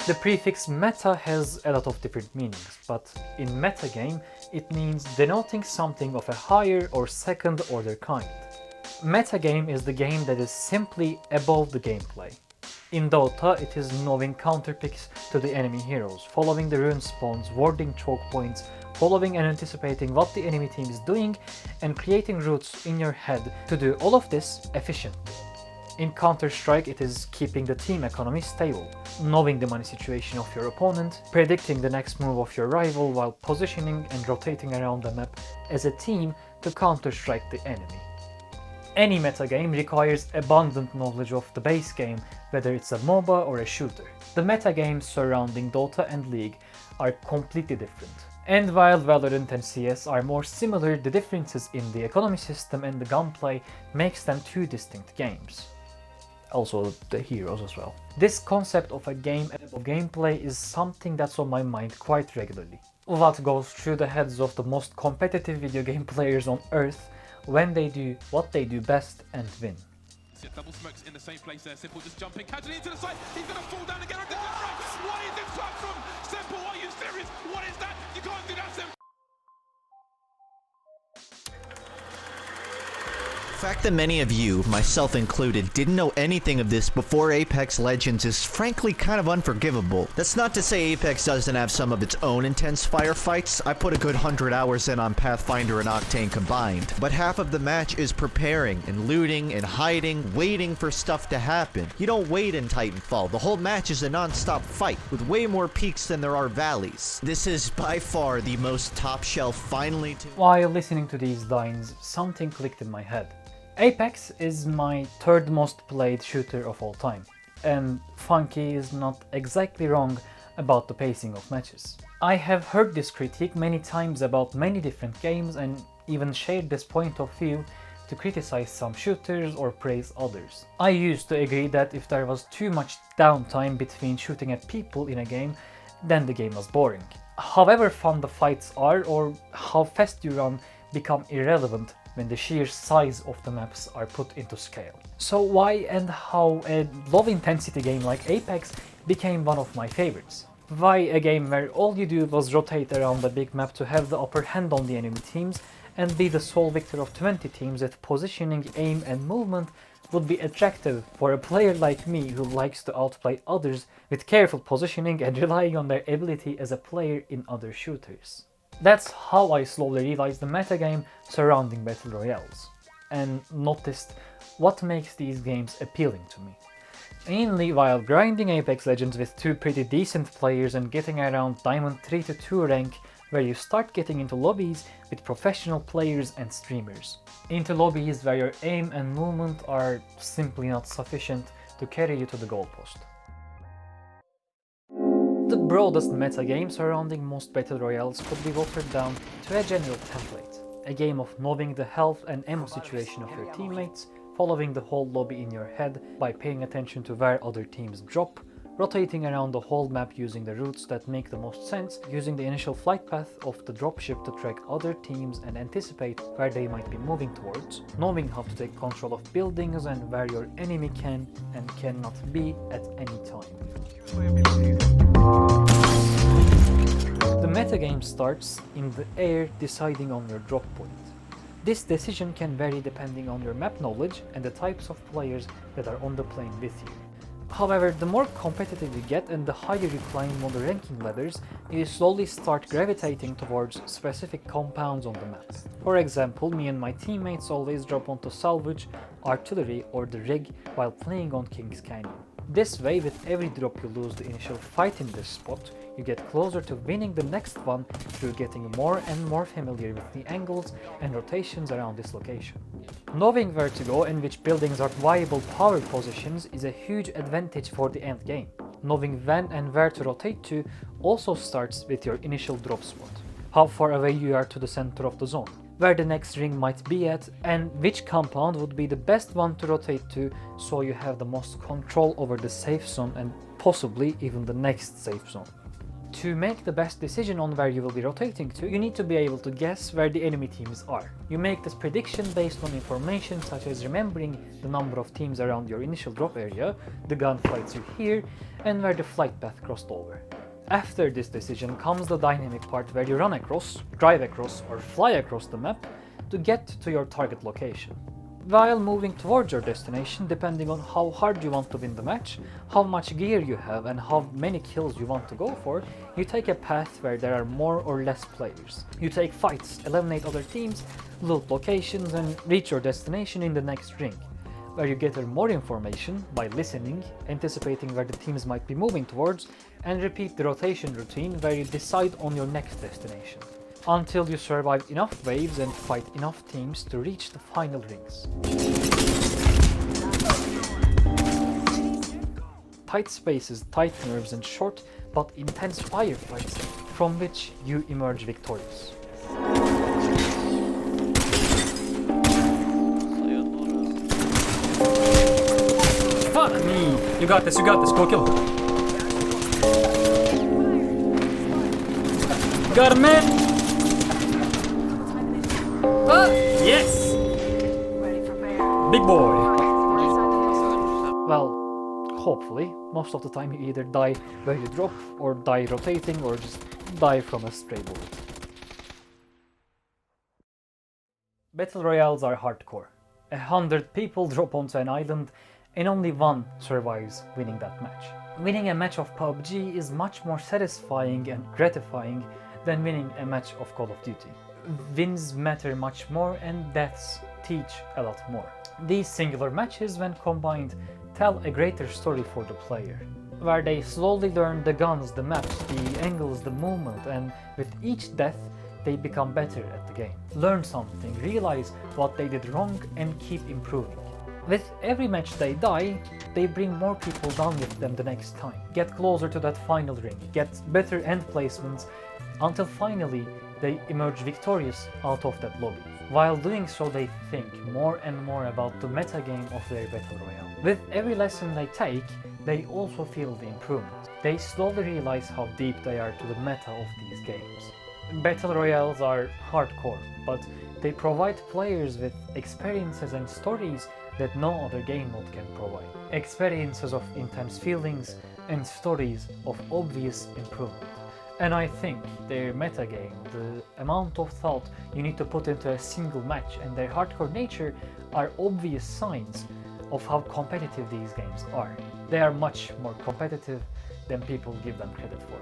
The prefix meta has a lot of different meanings, but in metagame it means denoting something of a higher or second order kind. Metagame is the game that is simply above the gameplay. In Dota, it is knowing counterpicks to the enemy heroes, following the rune spawns, warding choke points, following and anticipating what the enemy team is doing, and creating routes in your head to do all of this efficiently. In Counter-Strike, it is keeping the team economy stable, knowing the money situation of your opponent, predicting the next move of your rival while positioning and rotating around the map as a team to counter-strike the enemy. Any metagame requires abundant knowledge of the base game, whether it's a MOBA or a shooter. The metagames surrounding Dota and League are completely different. And while Valorant and CS are more similar, the differences in the economy system and the gunplay makes them two distinct games. Also the heroes as well. This concept of a game above gameplay is something that's on my mind quite regularly. What goes through the heads of the most competitive video game players on earth when they do what they do best and win. Double smokes in the same place there. Simple just jumping casually into the side. He's gonna fall down again. Why is this shot from Simple? Are you serious? What is that? You can't do that, Simple. The fact that many of you, myself included, didn't know anything of this before Apex Legends is frankly kind of unforgivable. That's not to say Apex doesn't have some of its own intense firefights. I put a good 100 hours in on Pathfinder and Octane combined. But half of the match is preparing and looting and hiding, waiting for stuff to happen. You don't wait in Titanfall. The whole match is a non-stop fight with way more peaks than there are valleys. This is by far the most top shelf finally to— While listening to these lines, something clicked in my head. Apex is my third most played shooter of all time, and Funky is not exactly wrong about the pacing of matches. I have heard this critique many times about many different games and even shared this point of view to criticize some shooters or praise others. I used to agree that if there was too much downtime between shooting at people in a game, then the game was boring. However fun the fights are or how fast you run become irrelevant when the sheer size of the maps are put into scale. So why and how a low intensity game like Apex became one of my favorites? Why a game where all you do was rotate around the big map to have the upper hand on the enemy teams and be the sole victor of 20 teams with positioning, aim and movement would be attractive for a player like me who likes to outplay others with careful positioning and relying on their ability as a player in other shooters. That's how I slowly realized the metagame surrounding Battle Royales, and noticed what makes these games appealing to me. Mainly while grinding Apex Legends with two pretty decent players and getting around Diamond 3 to 2 rank, where you start getting into lobbies with professional players and streamers. Into lobbies where your aim and movement are simply not sufficient to carry you to the goalpost. The broadest metagame surrounding most Battle Royales could be watered down to a general template. A game of knowing the health and ammo situation of your teammates, following the whole lobby in your head by paying attention to where other teams drop, rotating around the whole map using the routes that make the most sense, using the initial flight path of the dropship to track other teams and anticipate where they might be moving towards, knowing how to take control of buildings and where your enemy can and cannot be at any time. The metagame starts in the air, deciding on your drop point. This decision can vary depending on your map knowledge and the types of players that are on the plane with you. However, the more competitive you get and the higher you climb on the ranking ladders, you slowly start gravitating towards specific compounds on the map. For example, me and my teammates always drop onto salvage, artillery or the rig while playing on King's Canyon. This way, with every drop you lose the initial fight in this spot, you get closer to winning the next one through getting more and more familiar with the angles and rotations around this location. Knowing where to go and which buildings are viable power positions is a huge advantage for the end game. Knowing when and where to rotate to also starts with your initial drop spot. How far away you are to the center of the zone, where the next ring might be at, and which compound would be the best one to rotate to so you have the most control over the safe zone and possibly even the next safe zone. To make the best decision on where you will be rotating to, you need to be able to guess where the enemy teams are. You make this prediction based on information such as remembering the number of teams around your initial drop area, the gunfights you hear, and where the flight path crossed over. After this decision comes the dynamic part where you run across, drive across, or fly across the map to get to your target location. While moving towards your destination, depending on how hard you want to win the match, how much gear you have and how many kills you want to go for, you take a path where there are more or less players. You take fights, eliminate other teams, loot locations and reach your destination in the next ring, where you gather more information by listening, anticipating where the teams might be moving towards, and repeat the rotation routine where you decide on your next destination, until you survive enough waves and fight enough teams to reach the final rings. Tight spaces, tight nerves and short but intense firefights from which you emerge victorious. Fuck me! You got this, go kill him. Got him, man! Yes! Big boy! Well, hopefully, most of the time you either die where you drop, or die rotating, or just die from a stray bullet. Battle Royales are hardcore. 100 people drop onto an island and only one survives winning that match. Winning a match of PUBG is much more satisfying and gratifying than winning a match of Call of Duty. Wins matter much more and deaths teach a lot more. These singular matches, when combined, tell a greater story for the player, where they slowly learn the guns, the maps, the angles, the movement, and with each death they become better at the game. Learn something, realize what they did wrong and keep improving. With every match they die, they bring more people down with them the next time, get closer to that final ring, get better end placements, until finally they emerge victorious out of that lobby. While doing so, they think more and more about the metagame of their Battle Royale. With every lesson they take, they also feel the improvement. They slowly realize how deep they are to the meta of these games. Battle Royales are hardcore, but they provide players with experiences and stories that no other game mode can provide. Experiences of intense feelings and stories of obvious improvement. And I think their metagame, the amount of thought you need to put into a single match, and their hardcore nature are obvious signs of how competitive these games are. They are much more competitive than people give them credit for.